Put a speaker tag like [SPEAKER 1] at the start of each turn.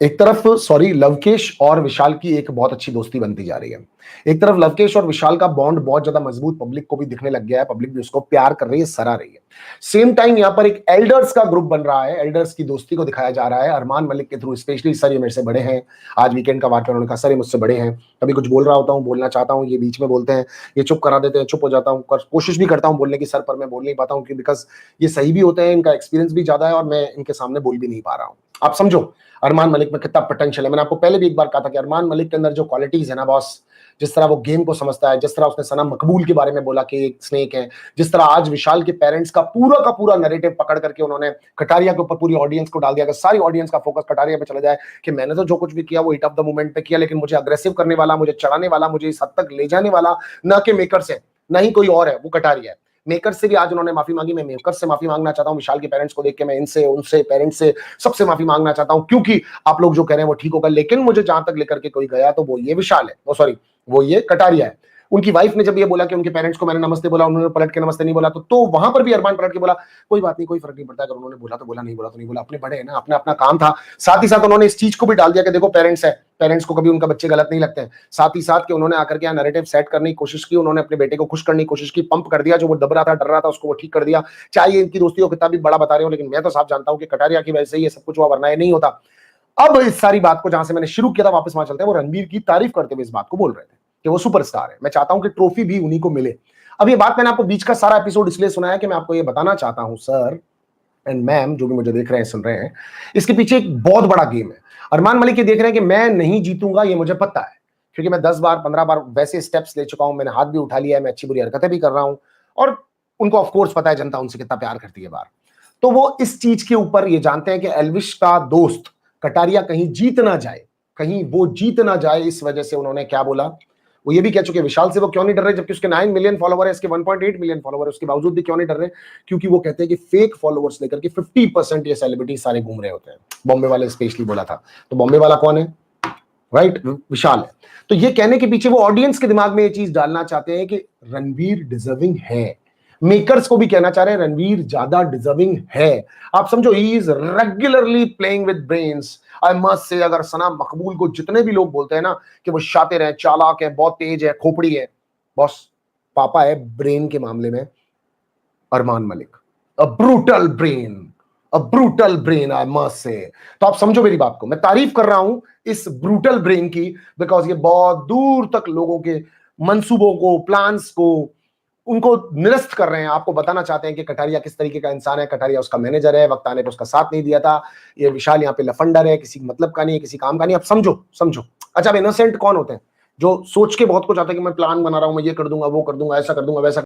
[SPEAKER 1] एक तरफ सॉरी लवकेश और विशाल की एक बहुत अच्छी दोस्ती बनती जा रही है। एक तरफ लवकेश और विशाल का बॉन्ड बहुत ज्यादा मजबूत पब्लिक को भी दिखने लग गया है, पब्लिक भी उसको प्यार कर रही है, सराह रही है। सेम टाइम यहाँ पर एक एल्डर्स का ग्रुप बन रहा है, एल्डर्स की दोस्ती को दिखाया जा रहा है अरमान मलिक के थ्रू स्पेशली। सर ये मेरे से बड़े हैं, आज वीकेंड का वाक्य उन्होंने कहा सर ये मुझसे बड़े हैं, कभी कुछ बोल रहा होता हूँ, बोलना चाहता हूँ, ये बीच में बोलते हैं, ये चुप करा देते हैं, चुप हो जाता हूँ, कोशिश भी करता हूँ बोलने की सर, पर मैं बोल नहीं पाता हूँ बिकॉज ये सही भी होते हैं, इनका एक्सपीरियंस भी ज्यादा है और मैं इनके सामने बोल भी नहीं पा रहा हूँ। आप समझो अरमान मलिक में कितना पोटेंशियल है। मैंने आपको पहले भी एक बार कहा था कि अरमान मलिक के अंदर जो क्वालिटीज है ना बॉस, जिस तरह वो गेम को समझता है, जिस तरह उसने सना मकबूल के बारे में बोला कि एक स्नेक है, जिस तरह आज विशाल के पेरेंट्स का पूरा नैरेटिव पकड़ करके उन्होंने कटारिया के ऊपर पूरी ऑडियंस को डाल दिया कि सारी ऑडियंस का फोकस कटारिया पे चला जाए कि मैंने तो जो कुछ भी किया वो हिट ऑफ द मोमेंट पे किया, लेकिन मुझे अग्रेसिव करने वाला, मुझे चढ़ाने वाला, मुझे इस हद तक ले जाने वाला न कि मेकर्स है, न ही कोई और है, वो कटारिया है। मेकर से भी आज उन्होंने माफी मांगी। मैं मेकर से माफी मांगना चाहता हूं, विशाल के पेरेंट्स को देख के मैं इनसे, उनसे, पेरेंट्स से, सबसे माफी मांगना चाहता हूं, क्योंकि आप लोग जो कह रहे हैं वो ठीक होगा, लेकिन मुझे जहां तक लेकर के कोई गया तो वो ये विशाल है, वो सॉरी वो ये कटारिया है। उनकी वाइफ ने जब ये बोला कि उनके पेरेंट्स को मैंने नमस्ते बोला, उन्होंने पलट के नमस्ते नहीं बोला, तो वहां पर भी अरमान पलट के बोला कोई बात नहीं, कोई फर्क नहीं पड़ता, अगर उन्होंने बोला तो बोला, नहीं बोला तो नहीं बोला, अपने बड़े हैं ना, अपना अपना काम था। साथ ही साथ उन्होंने इस चीज को भी डाल दिया कि देखो पेरेंट्स है, पेरेंट्स को कभी उनका बच्चे गलत नहीं लगते हैं। साथ ही साथ कि उन्होंने आकर के यहाँ नैरेटिव सेट करने की कोशिश की, उन्होंने अपने बेटे को खुश करने की कोशिश की, पंप कर दिया, जो वो दब रहा था, डर रहा था, उसको वो ठीक कर दिया। चाहे इनकी दोस्ती को कितना भी बड़ा बता रहे हो, लेकिन मैं तो साफ जानता हूं कि कटारिया की वजह से ये सब कुछ हुआ, वरना ये नहीं होता। अब इस सारी बात को जहां से मैंने शुरू किया था, वापस वहां चलते हैं। वो रणवीर की तारीफ करते हुए इस बात को बोल रहे थे कि वो सुपरस्टार है, मैं चाहता हूं कि ट्रॉफी भी उन्हीं को मिले। अब ये बात मैंने आपको बीच का सारा एपिसोड इसलिए सुनाया कि मैं आपको ये बताना चाहता हूं सर एंड मैम, जो भी मुझे देख रहे हैं, सुन रहे हैं, इसके पीछे एक बहुत बड़ा गेम है। अरमान मलिक ये देख रहे हैं कि मैं नहीं जीतूंगा, ये मुझे पता है, क्योंकि मैं 10 बार 15 बार वैसे स्टेप्स ले चुका हूं, मैंने हाथ भी उठा लिया है, मैं अच्छी बुरी हरकतें भी कर रहा हूं, और उनको ऑफकोर्स पता है जनता उनसे कितना प्यार करती है बार। तो वो इस चीज के ऊपर ये जानते हैं कि एल्विश का दोस्त कटारिया कहीं जीत ना जाए, कहीं वो जीत ना जाए, इस वजह से उन्होंने क्या बोला, वो ये भी कह चुके विशाल से वो क्यों नहीं डर रहे, जबकि उसके 9 मिलियन फॉलोवर है, इसके 1.8 मिलियन फॉलोवर है, उसके बावजूद भी क्यों नहीं डर रहे, क्योंकि वो कहते हैं कि फेक फॉलोवर्स लेकर के 50% ये सेलिब्रिटी सारे घूम रहे होते हैं। बॉम्बे वाले स्पेशली बोला था, तो बॉम्बे वाला कौन है, राइट, विशाल है। तो ये कहने के पीछे वो ऑडियंस के दिमाग में ये चीज डालना चाहते हैं कि रणवीर डिजर्विंग है, मेकर्स को भी कहना चाह रहे हैं रणवीर ज्यादा डिजर्विंग है। आप समझो he is regularly playing with brains. I must से, अगर सना मकबूल को जितने भी लोग बोलते हैं ना कि वो शातिर है, चालाक है, बहुत तेज है, खोपड़ी है, बॉस पापा है ब्रेन के मामले में Armaan Malik, a brutal brain, a brutal brain I must say. तो आप समझो मेरी बात को, मैं तारीफ कर रहा हूं इस ब्रूटल ब्रेन की, बिकॉज ये बहुत दूर तक लोगों के मंसूबों को, प्लान्स को, उनको निरस्त कर रहे हैं। आपको बताना चाहते हैं कि कटारिया किस तरीके का इंसान है, कटारिया उसका मैनेजर है, वक्त आने पर उसका साथ नहीं दिया था, ये विशाल यहाँ पे लफंडर है, किसी मतलब का नहीं है, किसी काम का नहीं। आप समझो समझो। अच्छा, अब इनोसेंट कौन होते हैं, जो सोच के बहुत कुछ आता है कि मैं प्लान बना रहा हूं, मैं ये कर दूंगा, वो कर दूंगा, ऐसा कर दूंगा, वैसा